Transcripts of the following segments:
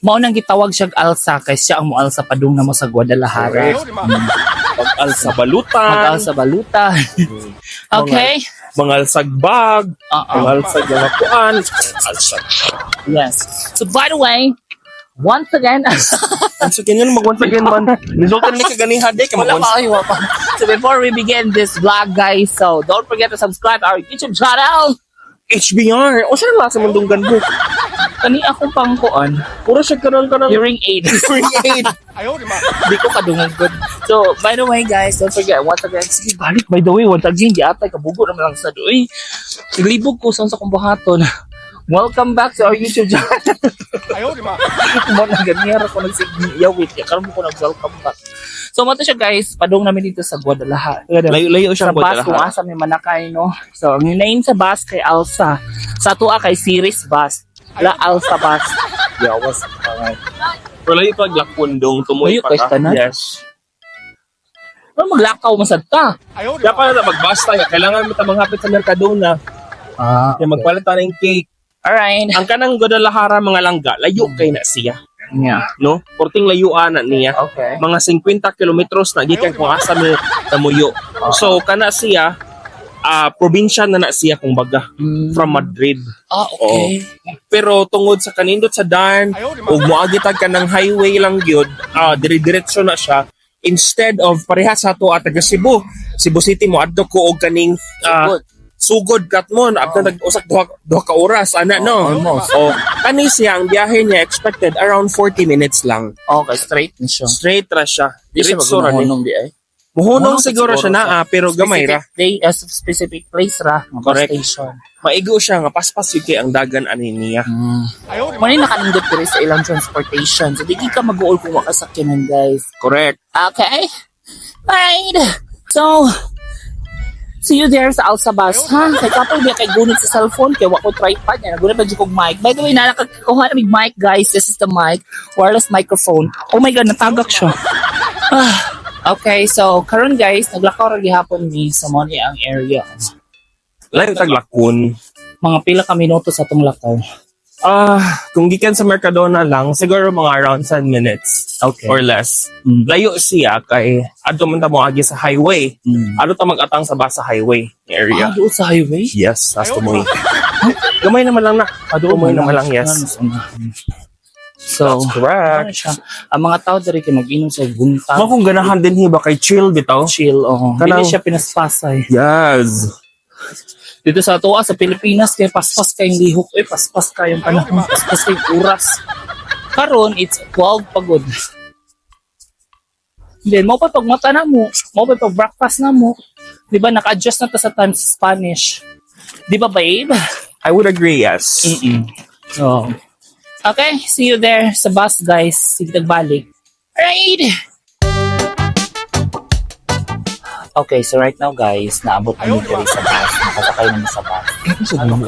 Mao nang gitawag siyang alsa kay siya ang moalsa padung na mo sa Guadalajara. Pag-alsa balutan. Mag-alsa baluta. Okay. Mangalsag bag. Mangalsag mga kuan. Alsag. Yes. So by the way, once again, So ganyan once again man. Resultan ni kaganiha de kay wala pa kayo pa. So before we begin this vlog, guys, so don't forget to subscribe our YouTube channel. HBR. O saan lang sa mundong ganbo? Kani akong pangkuan, Puro siya karon. hearing aid. Hearing aid. Di ko kadungog good. So, by the way, guys, don't forget, once again, sige, balik, by the way, once again, di atay, kabugo naman lang sa doy. Siglibog ko sa kumbahaton. Welcome back to our YouTube channel. Mo na ganyan ako nagsigyawit, karon mo ko nag-welcome back. So, mato siya, guys, padung namin dito sa Guadalajara. Layo siya Sa bus, kung asa may manakay, no? So, ang name sa bus kay Alsa. Sa tuwa kay Series Bus. La Alsa Bus. Yawas. Pero layo pag lakundong tumoy Layo pa kay ka. tanan? Yes. Ano maglakaw masad ka? Kaya pa na magbasta ya. Kailangan mo manghapit sa Mercadona. Kaya magpalit tayo ng cake. Alright. Ang kanang Guadalajara mga langga, layo kay na siya. Yeah. No? Porting layuan na niya. Okay. Mga 50 kilometros na gikan kung asa mo namuyo. So kana siya probinsya na siya kung baga from Madrid. Okay. Pero tungod sa kanindot sa daan ug moagitag ka ng highway lang gyud, dire-diretso na siya. Instead of parehas sa ato at taga Cebu City mo adto ko og kaning sugod katmon after nag-usak duha ka oras ana no. Almost. Kani siya ang biyahe niya expected around 40 minutes lang. Okay, straight na siya. Straight ra siya. Di siya Diretso ra ni. magunahunong di ay. Muhunong siguro siya na pero gamay ra. Specific place ra. Mga bus Correct. station. Maigo siya nga paspas yung kay ang dagan ani niya. Mani nakanindot diri sa ilang transportation. So, di ka mag-uol kung makasakyanan, guys. Correct. Okay? Right. So, see you there sa Alsa Bus, ha? Kay kapag di kay gunit sa cellphone, kay wako tripod niya. Nagunit pa dyan kong mic. By the way, nakakakuha na mic, guys. This is the mic. Wireless microphone. Oh my God, natagak siya. Okay, so, karon guys, naglakaw ra gihapon ni sa Moni ang area. Layo taglakon. Mga pila ka minuto sa itong lakaw. Kung gikan sa Mercadona lang, siguro mga around 10 minutes Okay. or less. Layo siya kay adto man ta mo agi sa highway. Adto ta mag-atang sa bus sa highway area. Doon sa highway? Yes, tas tumoy. Gamay naman lang na. Tumoy naman lang, yes. So, That's correct. ano siya? Ang mga tao diri kay mag-inom sa buntag. Mo kung ganahan din hiba kay chill bitaw. Chill, oh. Kanang- Dili siya pinaspasay. Yes. Dito sa tuwa sa Pilipinas kay paspas kayong lihok, paspas kayong panahon, paspas kayong oras. Karon it's 12 pagod. Then mo pa pag mata na mo pa pag breakfast na mo. 'Di ba naka-adjust na ta sa time sa Spanish. 'Di ba, babe? I would agree, yes. So, okay, see you there sa bus, guys. Sige tagbalik. Alright. Okay, so right now, guys, naabot na dito sa bus. Nakasakay naman sa bus. Ano mo?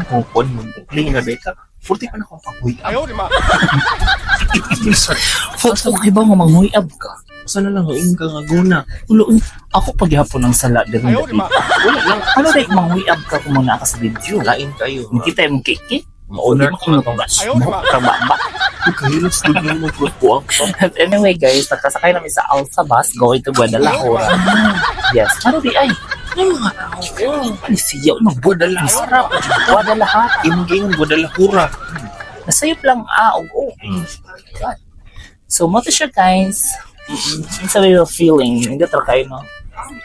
Kupon mo. Hindi na deka. 40 pa na ko pakuy. Folks, makibaw nga manguyab ka. Sana lang ang ka nga guna. Ulo, ako paghapon ng sala din ng dapita. Wala lang. Ano rin, manguyab ka kung muna ka sa video. Lain kayo. Kita yung kiki. Ma-owner Hindi mo kung natungas mo. Kababa. Kahilos doon yung magpupuang. Anyway, guys, nagkasakay namin sa Alsa Bus going to Guadalajara. Yes. Ano di ay? Ano mga tao? Ano siyaw ng Guadalajara? Guadalajara. Imong Guadalajara. Nasayop lang, oo. God. So, mo to siya, guys. It's a little feeling. Hindi talaga kayo, no?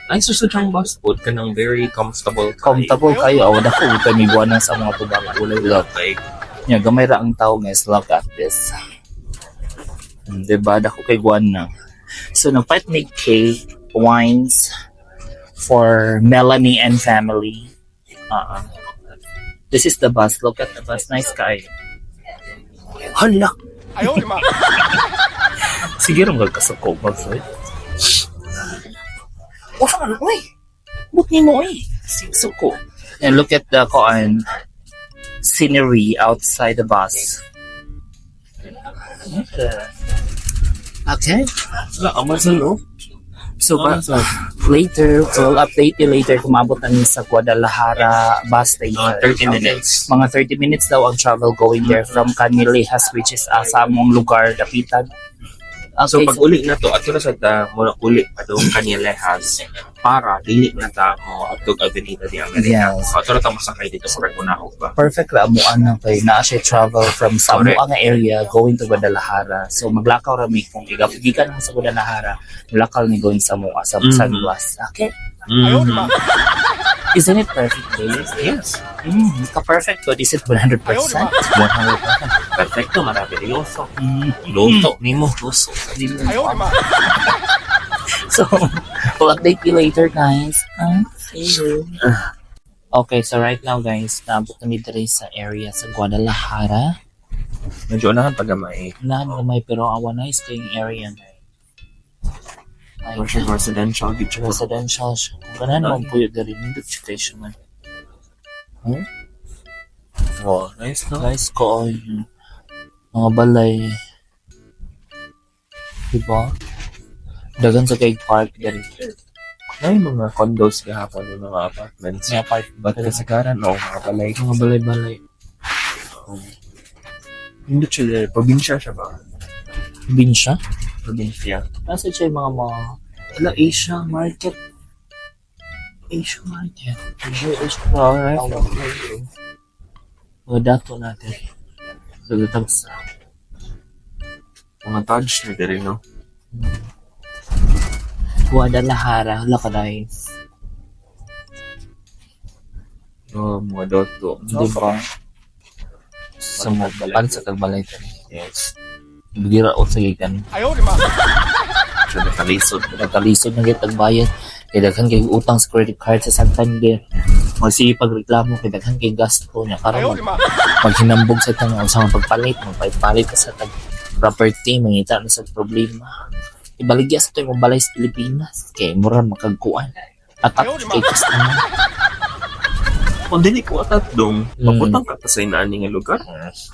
Ay, susod siyang bus food ka ng very comfortable. Comfortable kayo. Awa na ko. Kaya may buwan sa mga tubangan. Wala kay. Yeah, gamay ra ang tao, guys. Look at this. Diba? Dako kay guwan na. So, nagpait may cake, wines, for Melanie and family. This is the bus. Look at the bus. Nice guy. Hala! Sige rin magkasakog mag-food. Wala ka na, uy! Buti mo, uy! Suko. And look at the scenery outside the bus. Okay. Wala ka man sa loob. So So, Later, we'll update you later kung maabot namin sa Guadalajara bus station. 30 minutes. Mga 30 minutes daw ang travel going there from Canillejas, which is sa among lugar, Dapitan. So pag uli na to, ato na sa ta muna uli pa doon Canillejas para dili na ta mo atog Avenida de America. Yes. So ato na ta masakay dito sa Pergunahog ba. Perfect la mo ano kay naa siya travel from Correct. Samoa nga area going to Guadalajara. So maglakaw ra mi kung gikan sa Guadalajara, maglakaw ni going Samoa sa San Blas. Okay. Isn't it perfect, babe? Yes. Ka-perfect ko. Is it 100%? 100%. Perfecto, maravilloso. Luto ni mo. Luso. So, we'll update you later, guys. See you. Okay, so right now, guys, naabot na dito rin sa area sa Guadalajara. Medyo unahan pag gamay. May pero awa nice kayong area na. Residential dito. Residential siya. Kung ganan mo po yung garin, hindi siya siya man. Wow, nice no? Guys, ko yung mga balay. Diba? Dagan sa kay park garin. Ay, mga condos kahapon, yung mga apartments. May apartment. Ba't kasagaran? Oo, mga balay. Mga balay-balay. Hindi siya, probinsya siya ba? Binsya? Probinsya. Nasa siya yung mga Asia market. Asia market. Alright. Mga dato natin. So, tapos Mga touch na rin, no? Guadalajara. Hala ka guys. Mga doto. Diba? Sa mga bansa kagbalay ka. Yes. Bigira o sa gikan. So, nakalisod. Nagkalisod na kitag bayad. Kaya daghan kay utang sa credit card sa Santander. Magsipag reklamo kay daghan kay gasto niya. Karon maghinambog sa tanong sa pagpalit. Magpalit ka sa tag property. Mangita na sa problema. Ibaligya sa ito yung balay sa Pilipinas. Kaya mura makagkuan. Atak kay customer. Kung dili ko atat dong, paputang ka sa inaani nga lugar.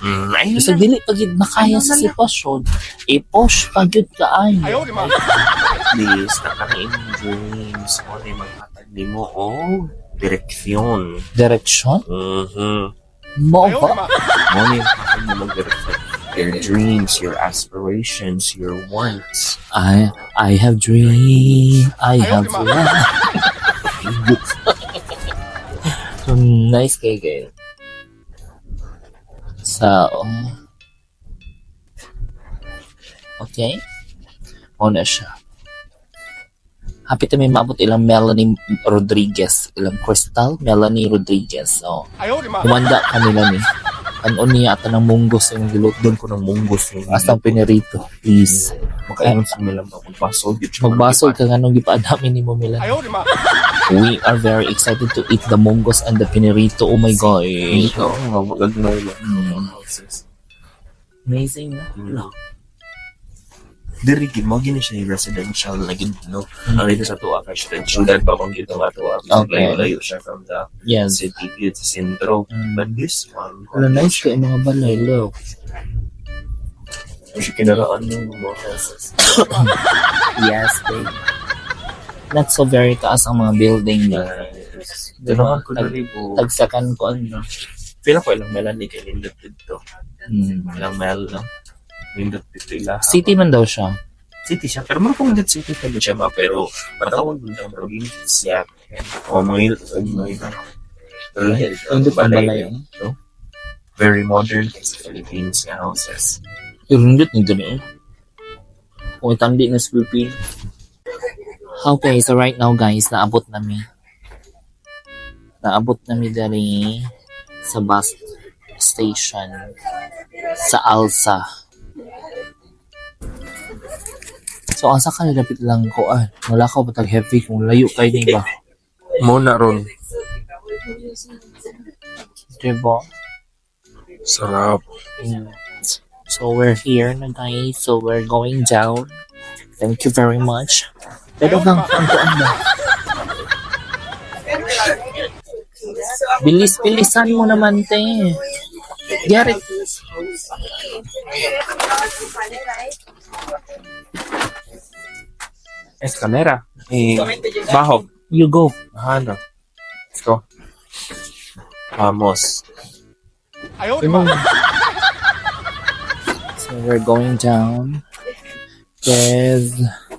Ayun Kasi dili pagid makaya sa sitwasyon. I-push pagid ka ay. at least, nakarain mo dreams. Mo na maghatag ni mo, direksyon. Direction? Mo ba? Mo na maghatag mo ng direksyon. Your dreams, your aspirations, your wants. I have dream. I have love. So, nice kay kayo. So, okay. Una siya. Happy to may maabot ilang Melanie Rodriguez. Ilang Crystal Melanie Rodriguez. So, kumanda kanila ni. Ano niya ata ng munggos yung gilot Doon ko ng munggos yung Astang pinirito. Please. makainom sa milang pagbasol. Magbasol ka nga nung gipaadami ni mo Milan. We are very excited to eat the munggos and the pinirito. Oh my God. Ito, magagnaw lang. Amazing na. Diri gid mo gini siya yung residential na gid no. Ang dito sa tuwa ka residential dan pa kung gito nga tuwa. Okay. Layo siya from the Yes. city gid sa sentro. But this one, Wala nice ka yung mga balay. Look. siya kinaraan ng mga houses. Yes, babe. Not so very taas ang mga building niya. Tinahan ko na rin po. Tagsakan ko ano. Pila ko ilang melan ni kay Lindot dito. Hmm. Ilang mel no. Lindot dito ila. City man daw siya. City siya. Pero mga pong city pa din siya ma. Pero patawag mo ng probinsya. O mga Hindi pa balay. no? Very modern sa Philippines nga houses. Irundit nito na eh. Kung itandi na sa Philippines. Okay, so right now guys, naabot nami dali sa bus station sa Alsa. So, asa ka nilapit lang ko wala ka ba tag heavy kung layo kayo din ba? Muna ron. Diba? Sarap. So, we're here na guys. So, we're going down. Thank you very much. Pero ang kuan ba? Bilis-bilisan mo naman, te. Yari. Escalera. Bahog. You go. Ano? Let's go. Vamos. So we're going down. With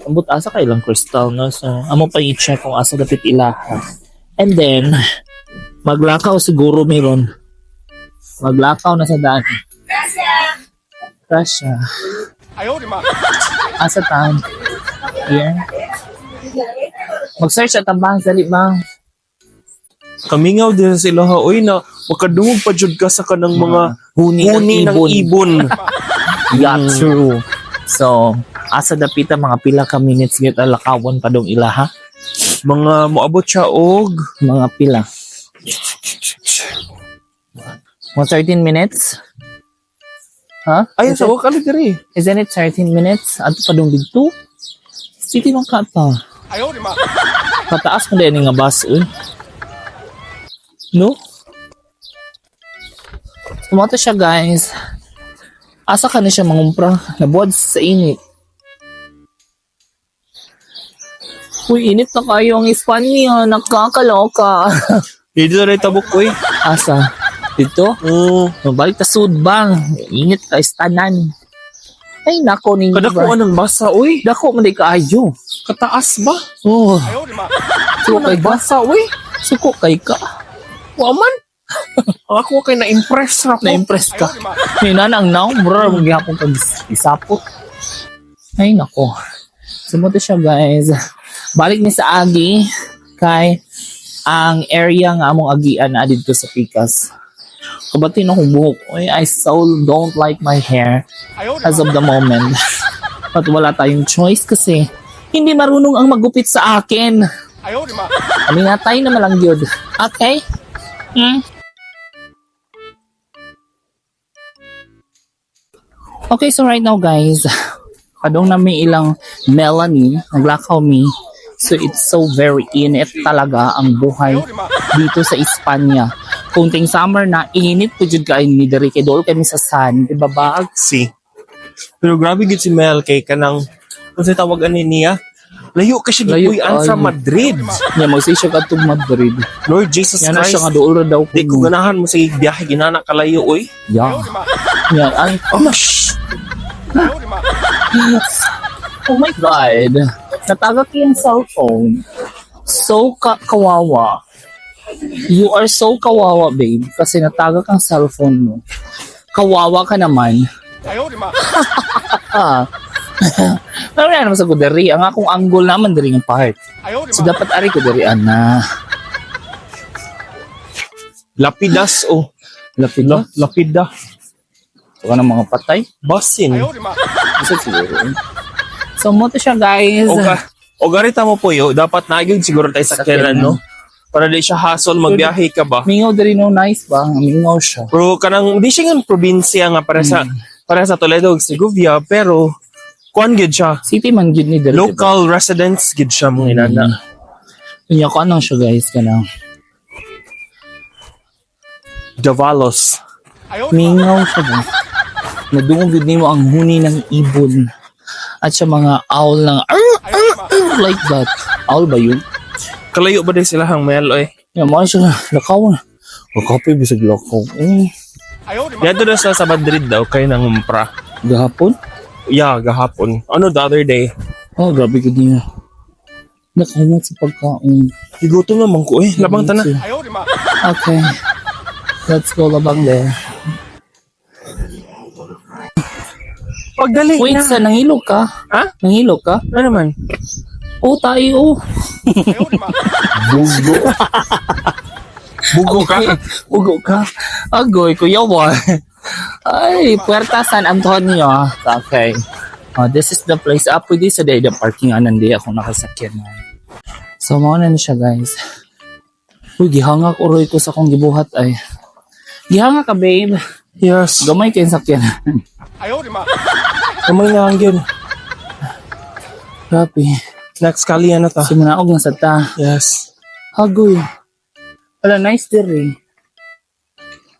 ambot asa kay ilang crystal no. So amo pa i-check kung asa dapat ilaha. And then maglakaw siguro meron. Maglakaw na sa daan. Russia. Asa tan? Here. Mag-search at tabang dali bang. Kamingaw din sila ha. Uy na, makadungog pa jud ka sa kanang mga Huni huni ng ibon. Yeah, true. So, asa dapita mga pila ka minutes gyud alakawon pa dong ilaha? Mga moabot siya og Mga pila. 13 minutes? Huh? ayun sa wakali diri. Isn't it 13 minutes? Ato pa dong dito? City man ka pa. Pataas mo din nga bus, eh. No? Tumato siya, guys. Asa ka na siya mangumpra? Nabuwad sa init. Uy, init na kayo ang Espanya. Nakakaloka. Dito na itabok uy. Asa? Dito? Mabalik ta sud bang. Init ka istanan. Ay, nako ninyo Kadako anong basa uy. Dako man di kaayo. Kataas ba? Oh. Suko kay ka. Basa uy. Suko kay ka. Waman. Ako kay na-impress ra ko. Na-impress ka. May nanang now, bro, maghihapon kag isapot. Ay, nako. Sumunod siya, guys. Balik ni sa Agi kay ang area nga among agian na dito sa Picas. Kabati na akong buhok. Oy, I so don't like my hair as of the moment. At wala tayong choice kasi hindi marunong ang magupit sa akin. Aminatay naman lang yun. Okay? Okay, so right now guys, kadong na may ilang Melanie, naglakaw mi. So it's so very init talaga ang buhay dito sa Espanya. Kunting summer na init po jud kay ni diri kay dol kami sa sun, di ba ba? Si. Pero grabe gid si Mel kay kanang kung sa tawag ani niya. Layo kasi Layo gipuy-an sa kayo. Madrid. Nya magsi siya kadtong Madrid. Lord Jesus Yan na Christ. siya nga dool ra daw Di ko ganahan mo sa biyahe ginana kalayo oy. Yeah. Yan ay oh my god. Natagak yung cellphone. So kawawa. You are so kawawa, babe. Kasi natagak ang cellphone mo. Kawawa ka naman. Pero yan naman sa kudari. Ang akong angle naman dari ng part. So dapat ari kudarian na. Lapidas oh. Lapid na. Lapida. So ka ng mga patay. Basin. Isa siguro. So mo to siya, guys. O garita mo po yo, dapat nagyod siguro tayo sa Sakyanan. no? Para di siya hassle, magbiyahe ka ba? Mingaw dari no nice ba? Mingaw siya. Pero kanang, di siya nga probinsya nga para sa Toledo ug Segovia, pero kuan gid siya. City man gid ni dari. Local residents gid siya mga inana. Kanya ko anong siya, guys, kanang Davalos. mingaw siya ba? Nadungog yun nimo ang huni ng ibon. At siya mga owl lang like that. Owl ba yun? Kalayo ba din sila hang Mel oy? Yan, mga siya lakaw na. Lakaw bisag lakaw. Dito na sa Madrid daw kay nang umpra. Gahapon? Yeah, gahapon. Ano the other day? Oh, grabe ka niya. Nakamot sa pagkain. Higutom naman ko eh. Labang tana. Okay. Let's go labang there. Pagdali Wait, na. sa nangilog ka? Ha? Nangilog ka? Ano naman? Oh, tayo. Bugo. Bugo ka? Ugo ka. Agoy, kuya mo. Ay, Puerta San Antonio. Okay. This is the place. Pwede sa day the parking anandi ako nakasakyan. So, mauna na siya, guys. Uy, gihanga ko roy ko sa kong gibuhat ay. Gihanga ka, babe. Yes. Gamay kayo sakyan. Kamay na lang yun. Grabe. Next kali na ta. Simunaog na sa ta. Yes. Agoy. Wala, nice there eh.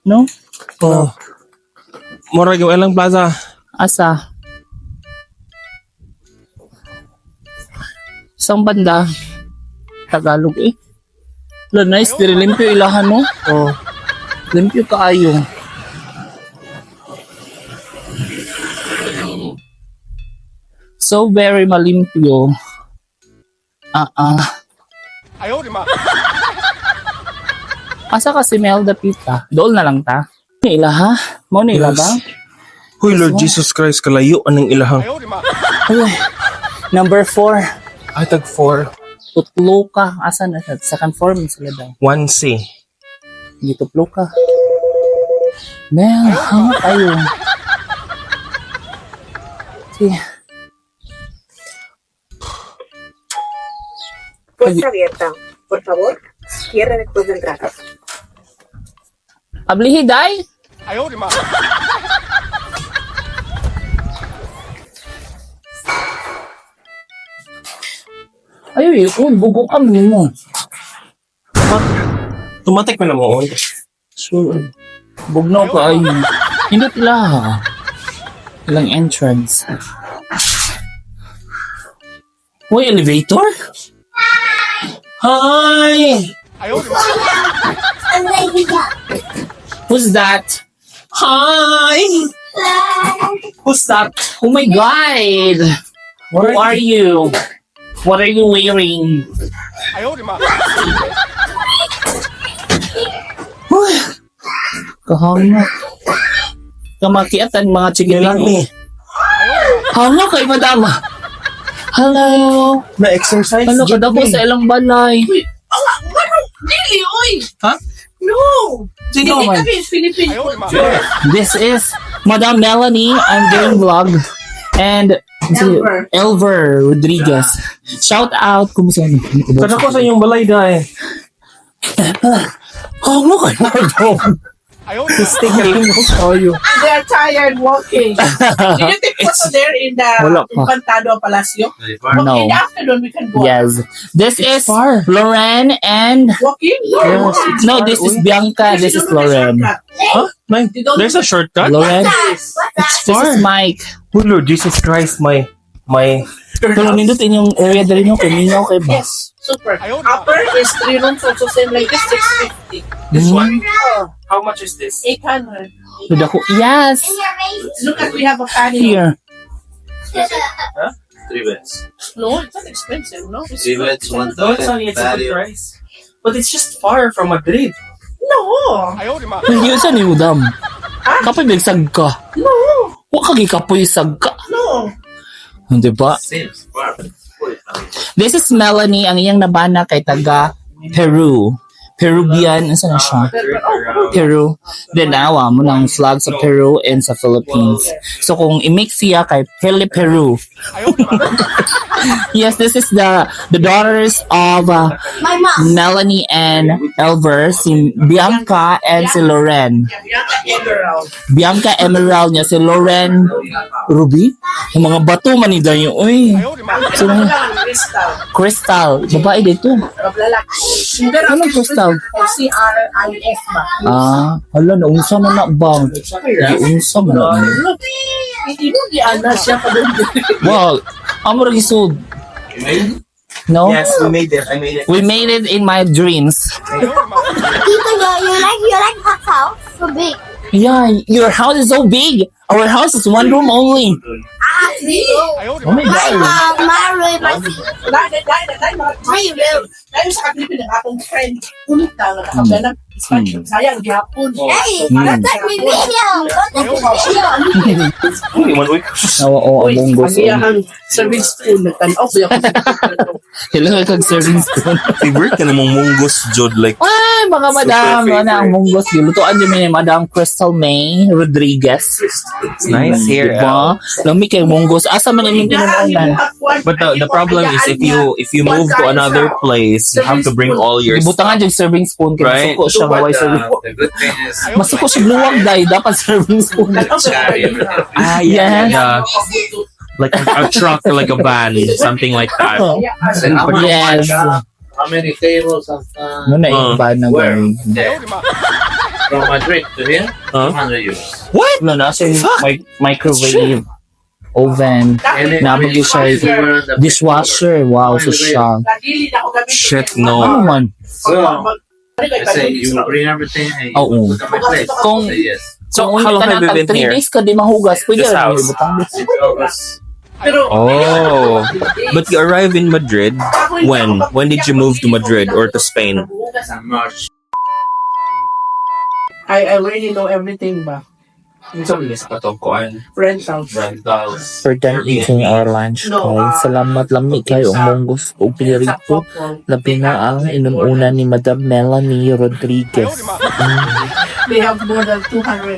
No? Oh. Murag yung Elang Plaza. Asa? Isang banda. Tagalog eh. Wala, nice. Diri limpyo ilahan mo. Oh. Limpyo kaayo. So very malimpyo. Asa ka si Melda Pita? Dool na lang ta. Ila ha? Mo ni ila ba? Huy, Lord Jesus Christ, kalayo anong ilahang. Ay, number 4. Ay, tag 4. Tutlo ka. Asa na siya? Second form sila daw. 1C. Hindi tutlo ka. Mel, hanga tayo. Sige. Puerta abierta. Por favor, cierre después de entrar. Ablihiday? Ay, yun. Bugo ka mo. Tumatik mo na mo. Sure. Bugnaw ka ay. Hindi tila. Ilang entrance. Uy, elevator? Hi! Who's that? Hi! Who's that? Oh my god! Who are you? What are you wearing? Uy! Kahanga. Kamakiatan mga chigilani. Hanga kay madama. Hello. Na-exercise? Ano ka daw sa ilang balay? Dili, oy! Ha? No! Sino man? Kami, Philippine. This is Madam Melanie. I'm doing vlog. And Elver Rodriguez. Shout out. Kumusta mo? Kada ko sa inyong balay, dahi. Oh, look at They are tired walking. Did you take photo there in the Wala pa. Infantado Palacio? No. In the afternoon, we can go. Yes. This is Lauren and... Walking? No, this is Bianca. This is Lauren. Huh? There's a shortcut? Lauren. Yes. This is Mike. Oh, Lord Jesus Christ, my... Pero nindutin yung area dali nyo. Kanina okay ba? Yes, super. Upper is 3 rooms, also same like this, 650. This one? Oh, How much is this? 800. Yes. Look at, we have a patio. Here. 3 beds. No, it's not expensive, no? 3 beds, 1 No, it's only toilet, a good patio. price. But it's just far from Madrid. No. Hindi yun sa ni Udam. Kapoy bigsag ka. No. Huwag kagi kapoy sag ka. No. Hindi ba? Seems far. This is Melanie. Ang iyang nabana kay taga Peru. Peruvian. Ano na siya? Peru. Then nawa mo ng flag sa Peru and sa Philippines. So kung i-mix siya kay Peru. Yes, this is the daughters of Melanie and Elver, si Bianca and si Lauren. Bianca Emerald niya, si Lauren Ruby. Yung mga bato man ni Dayo. Uy, sino? Crystal. Babae dito. Anong Crystal? CRIS ba? Hala, naunsa man na bang? Naunsa man na. Hindi mo di ana siya pa doon. Wow, amo ra gisod. No? Yes, we made it. I made it. We made it in my dreams. Tito, you like that house? So big. Yeah, your house is so big. Our house is one room only. Oh my God. My room, My will. Dahil sa kaglipin ng akong friend, umita nga nakaganap. Sayang, gihapon. Hey, don't take me video. Don't take me video. Oo, abong Ang gusto. iyahang serving spoon, nagtanaw ko yung Kailangan kag serving spoon. Favorite ka namang munggos, Jod. Like, Ay, mga madam, ano ang munggos. Gilutuan niyo ni Madam Crystal May Rodriguez. it's nice here. Diba? Lami kay munggos. Asa man yung tinunan? But the problem is if you move to another place, you have to bring all your Ibutangan yung serving spoon. Kaya Right. masuko siya. But Maway serving. the good thing is, Masuko siya luwag dahil dapat serving spoon. Ah, yeah. Yeah, like a truck, like a van, something like that. Yes. how many tables of Ano na yung ba na where? gawin? There. From Madrid to here, Huh? 200 euros. What? Wala na siya yung microwave. oven. Nabagay siya dishwasher. Wow, so siya. Nagilid ako gabi. Shit, Ano no. man? I say you bring everything and you Oo. look at my place. Kung- I say yes. So, Kung how long ka have you na been 3 here? days ka di mahugas, pwede This rin house? yung ibutang. Pero, Oh. But you arrived in Madrid when? When did you move to Madrid or to Spain? March. I really know everything ba? So, yes, patokoan. Rentals. Rentals. For them eating our lunch, guys. Salamat lami kayo umunggos o pinirito. Labi na ang inununa ni Madam Melanie Rodriguez. They have more than 200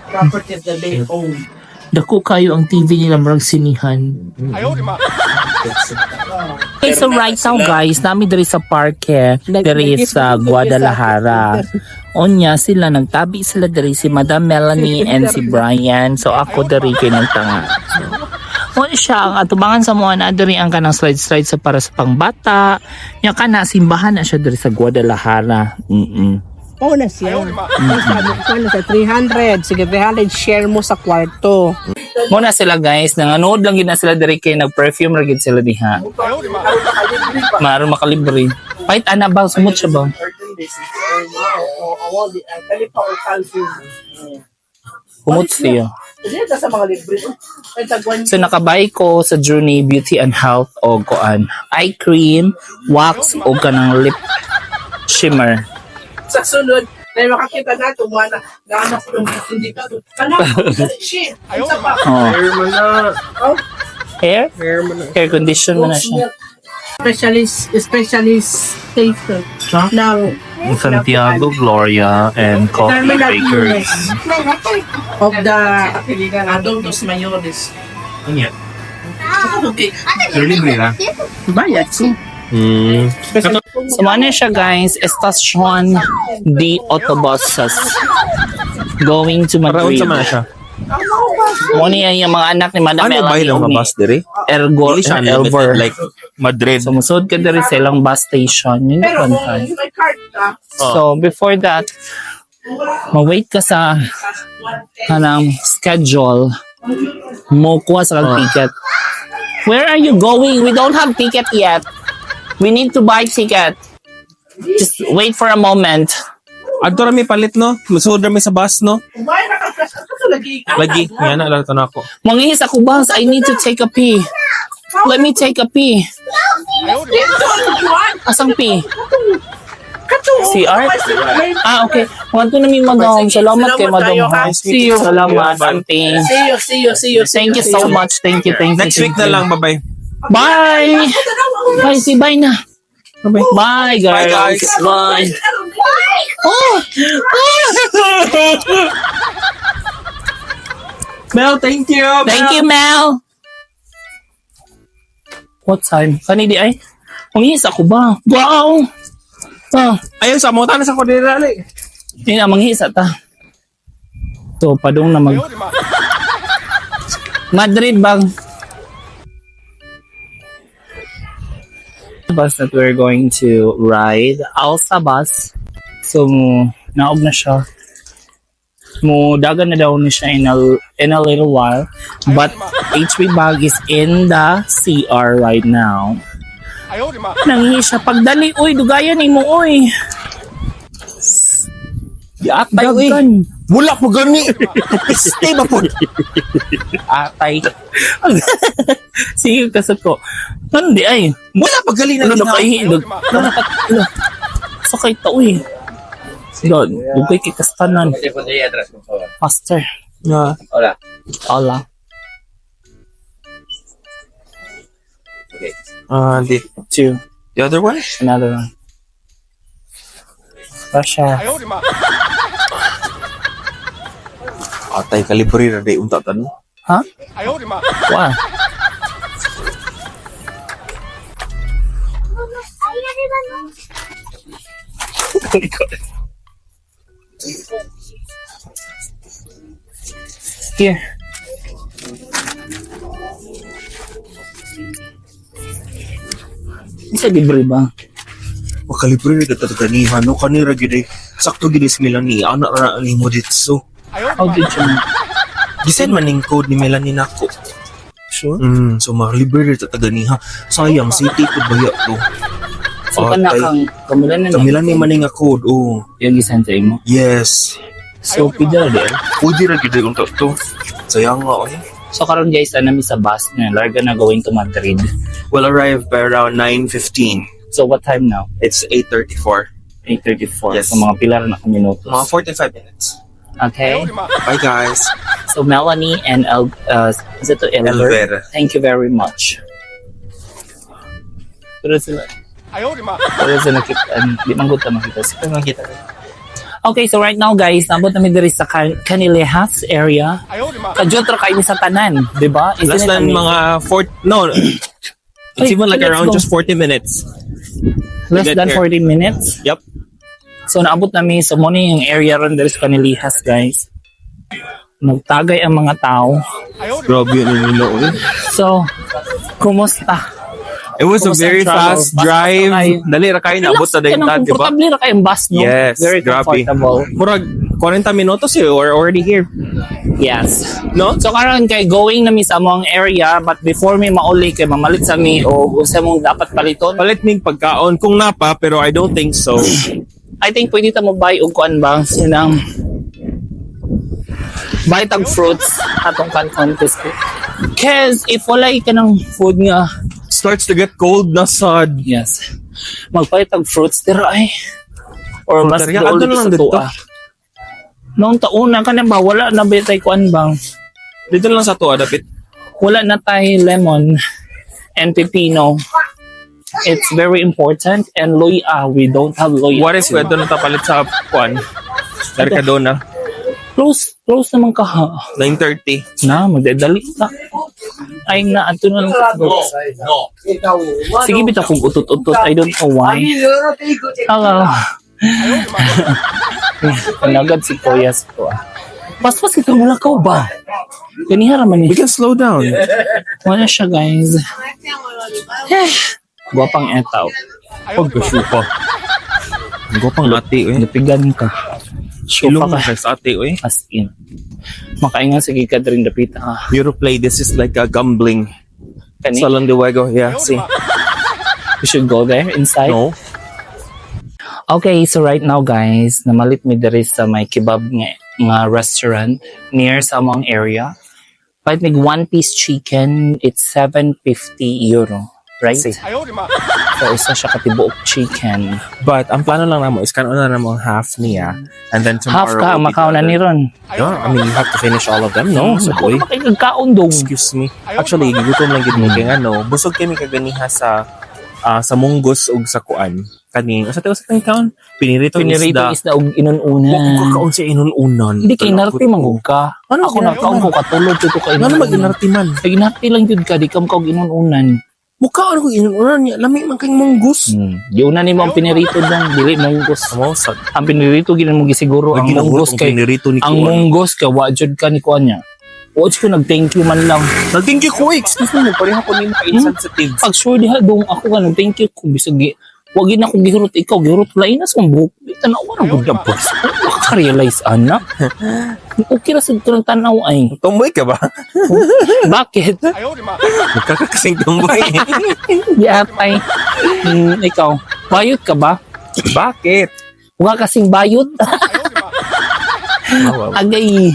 properties that they own. Dako kayo ang TV nila marang sinihan. Okay, so right now guys, nami diri sa parke, diri sa Guadalajara. Onya sila, nagtabi sila diri si Madam Melanie and si Brian. So ako diri kay nagtanga. So, siya ang atubangan sa mga na diri ang kanang slide sa para sa pangbata. Nya kana simbahan na siya diri sa Guadalajara. Oo na siya. Sabi ko na sa 300. Sige, 300 share mo sa kwarto. Muna sila guys, nanganood lang gina sila diri kay nag-perfume ra gid sila diha. Maro makalibre. Pahit ana ba sumot siya ba? Kumot siya. Dito sa mga libre. Ay, tagwan. So nakabay ko sa Journey Beauty and Health o kuan eye cream, wax o kanang lip shimmer. Sa sunod, na makakita na ito, mga naanap ko yung hindi ka doon. Shit! Isa pa. Oh. Hair mo na. Hair? Hair condition mo na siya. Specialist taster ng Santiago, Gloria, and Coffee Terminal Bakers. of the Adultos Mayores. Yeah. Okay. Libre lang. Bayad siya. So ano siya guys, Estación de Autobuses going to Paraon Madrid. sa man siya. Muna yan yung mga anak ni Madam Ano ba Melanie yung ug mga ni bus diri? Ergo, Dili siya Elver. unlimited, like Madrid. So musod ka diri sa ilang bus station. Yun Pero yung kung fun. may card ka, So before that, ma-wait ka sa kanang schedule mo kuha sa ticket. Where are you going? We don't have ticket yet. We need to buy ticket. Just wait for a moment. Adto rami palit no. Musud rami sa bus no. kung may nakakasal ka lagi. Lagi, yan na lang na ako. Mangihis ako boss, I need to take a pee. Let me take a pee. Asang pee? CR? Ah, okay. Wanto na mi madam. Salamat kay madam. Ha? See you. Salamat, auntie. See you. Thank you so much. Thank you. Next week na lang, bye-bye. Bye! Bye, si bye na. Bye, guys. Bye, guys. Bye. Oh! Mel, thank you. Thank you, Mel. What time? Kani di ay? Manghihis ako ba? Wow! Ah, Ayun, sa mo na sa kodinali. yun na, manghihis ata. To, padung na mag... Madrid bang? Bus that we're going to ride, Alsa bus. So, naog na siya. Dagan na daw na siya in a little while. But HB bag is in the CR right now. Nangihi siya. Pagdali, uy, dugayan ni mo, uy. Atay, uy. Dagan. Wala po gani. Stay ba po? Atay. Sige, kasat ko. Hindi ay. Wala pa galing na Ano na kayo? Sakay ta, uy. God, bugay kay kastanan. Pwede po tayo address mo. Faster. Yeah. Hola. Ala. Okay. Two. The other one? Another one. Russia. Atay, kalibre na day unta tanong. Ha? Wow. Here. Isa libre ba? Makalibre na gata ganihan no kanira gid ay sakto gid si Melanie ana ra ni mo ditso. How did you know? Gisan man ning code ni Melanie nako. siya. So makalibre ta taganiha. Sayang city ko baya to. So kana kang kamilan na Kamilan ni maning nga code. Oh. yung gisentry mo. Yes. So pida din. Pwede ra gid unta to. Sayang nga oy. So karon guys, nami sa bus na larga na going to Madrid. We'll arrive by around 9:15. So what time now? It's 8:34. 8:34. Yes. So mga pilar na ka minutos. Mga 45 minutes. Okay. Bye guys. So Melanie and is it Elver? Elver. Thank you very much. Pero sila. Pero sila nakita. Di man gud ta makita. Sila makita. Okay, so right now guys, nabot namin diri sa Canillejas area. Kadyo ra kay sa tanan, di ba? Isn't Less it than amazing? mga 4, no, it's even like let's around go. just 40 minutes. Less get than here. 40 minutes. Yep. So naabot namin sa mo yung area ron diri sa Canillejas, guys. Nagtagay ang mga tao. Grabe yun nilo. So, kumusta? It was a Kumusta very ang travel? fast Basta drive. sakay. Dali ra kayo naabot sa Relax ka ng daigtan, di ba? komportable ra kayong bus, no? Yes, Very grabe. comfortable. Murag 40 minutos eh, we're already here. Yes. No? So karon kay going na mi sa among area, but before mi mauli kay mamalit sa mi o unsa mong dapat paliton. Palit mig pagkaon kung napa, pero I don't think so. I think pwede ta mo buy og kuan ba sinang buy tag fruits atong kan contest. Cause if wala ka ng food nga, Starts to get cold na sad. yes. Magbuy tag fruits dira ay. Or mas Fruteria, dool ano lang sa dito? tuwa. Noong tauna ka na ba, wala na ba tayo kuan bang? Dito lang sa to, adapit. Wala na tayo lemon and pepino. It's very important. And loya, we don't have loya. What is pwede na tapalit sa kwan? Mercadona, Close naman ka ha. 9:30. Na, magdadali na. Ay na, ato na lang. Sige, bitaw kung utot-utot. I don't know why. Hello. Panagad si Kuya ko ah. Pas ito mula ka ba? Ganihara man We eh. can slow down. Wala siya guys. Guwapang etaw. Pagkasupa. Ang gopang ate, eh. Napigan ka. Ilong Supa na ka. sa ate, eh. As in. Makaingan sige ka rin dapita ha. Europlay, this is like a gambling. Kani? Sa Landiwego, yeah, see. We should go there inside. No? Okay, so right now guys, namalit mi diri sa may kebab nga restaurant near sa among area. Kahit mig 1-piece chicken, it's 750 euro. Right? See. So, isa siya katibuok chicken. But ang plano lang namo is kanon na namo half niya, and then Half tomorrow ka, will be makaw na the ni other. Ron. Yeah, I mean you have to finish all of them, no? So boy, Makikagkaon dong. excuse me. Actually, gigutom lang gid mo kay ano, busog kami kaganiha sa munggos ug sa kuan. Kaning sa sa kang kaon, pinirito Pinirito isda. isda og Wa ko inununan. kakaon sa inununan. Hindi kay narti manggug ka. Ano, Ako nagkaon ko katulog jud ko kay Ano maginarti man? Kay narti lang jud ka, di ka makaog inununan. Mukha ano ko inununan niya, lami man kay munggos. Di una nimo ang pinirito dong, dili munggos. Amo sad. Ang pinirito gina mo gisiguro ang munggos kay pinirito ni ang kuan. munggos ka wa jud ka ni kuan niya. Wa jud ko nag-thank you man lang. Nag-thank you ko, excuse me, pareho ko nimo ka-insensitive. Pag sure diha dong ako ka nag-thank you kung bisag wag na akong gihurot ikaw gihurot lain na sa buhok. Tanaw na gud boss. Wa ka realize ana. Okay ra sad ko tanaw ay. Tomboy ka ba? Bakit? Magkakasing tomboy. Yatay. Ikaw, bayot ka ba? Bakit? Wa kasing bayot. Agay.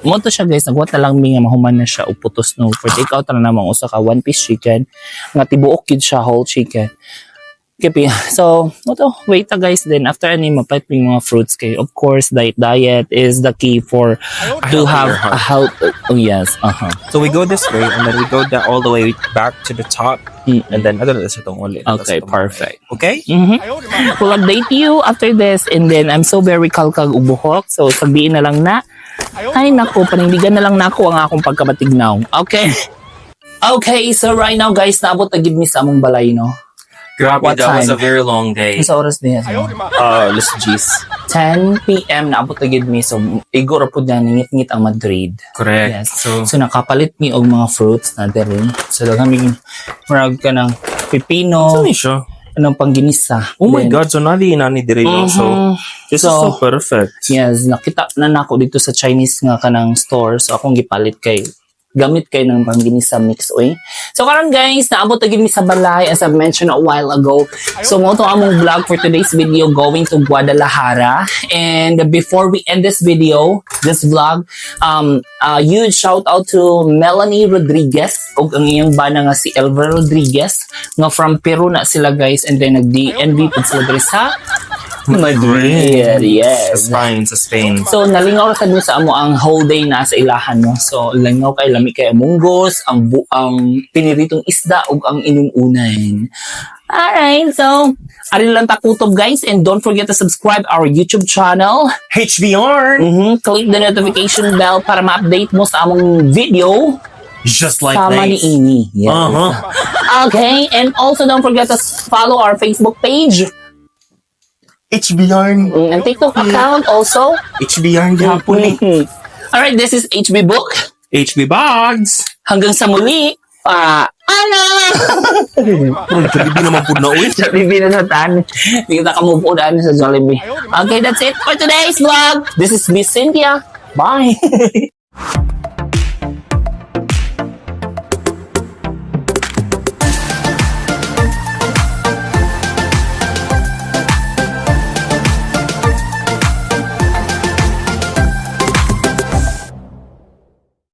Mo to siya guys, nagwat na lang mi nga mahuman na siya uputos no. For take out na namang usa ka 1-piece chicken nga tibuok gid siya whole chicken. Kipi. So, mo to, wait ta guys, then after ani mapait ping mga fruits kay of course diet is the key for to have a health. Oh yes, So we go this way and then we go down all the way back to the top and then ano na sa tong ulit. Okay, perfect. Okay? We'll update you after this and then I'm so very kalkag ubuhok. So sabihin na lang na ay nako, panindigan na lang nako ang akong pagkabatignaw. Okay. Okay, so right now guys, naabot na gid mi sa among balay no. Grabe, What that was time? a very long day. Sa oras niya. Let's G's. 10 p.m. naabot na gid mi so igo ra pud na ngit-ngit ang Madrid. Correct. Yes. So, So nakapalit mi og mga fruits na diri. So daghan mi murag ka ng pepino, saan siya? anong pangginisa. Oh my Then, God, so nali dire so this is so perfect. yes, nakita na nako dito sa Chinese nga kanang store. So akong gipalit kay gamit kayo ng pangginisa mix, oy. So karon guys, naabot na gid mi sa balay as I mentioned a while ago. So mo to among vlog for today's video going to Guadalajara. And before we end this video, this vlog, a huge shout out to Melanie Rodriguez ug ang iyang bana nga si Elver Rodriguez nga from Peru na sila guys, and then nag-DNV pud sila diri sa Madrid. Yes. Sa Spain. So nalingaw ra sad mo sa amo ang whole day na sa ilahan no. So langaw kay lami kay munggos, ang buang piniritong isda ug ang inununan. Alright, so ari lang ta kutob guys, and don't forget to subscribe our YouTube channel. HBR! Click the notification bell para ma-update mo sa among video. Just like Sama ni this. Ini. Yes. Okay, and also don't forget to follow our Facebook page HBR. and TikTok account also. HBR gapon eh. Alright, this is HB Book. HB Bugs. Hanggang sa muli. Ano? Jollibee naman po na uwi. Jollibee na sa tan. Hindi kita ka-move on sa Jollibee. Okay, that's it for today's vlog. This is Miss Cynthia. Bye.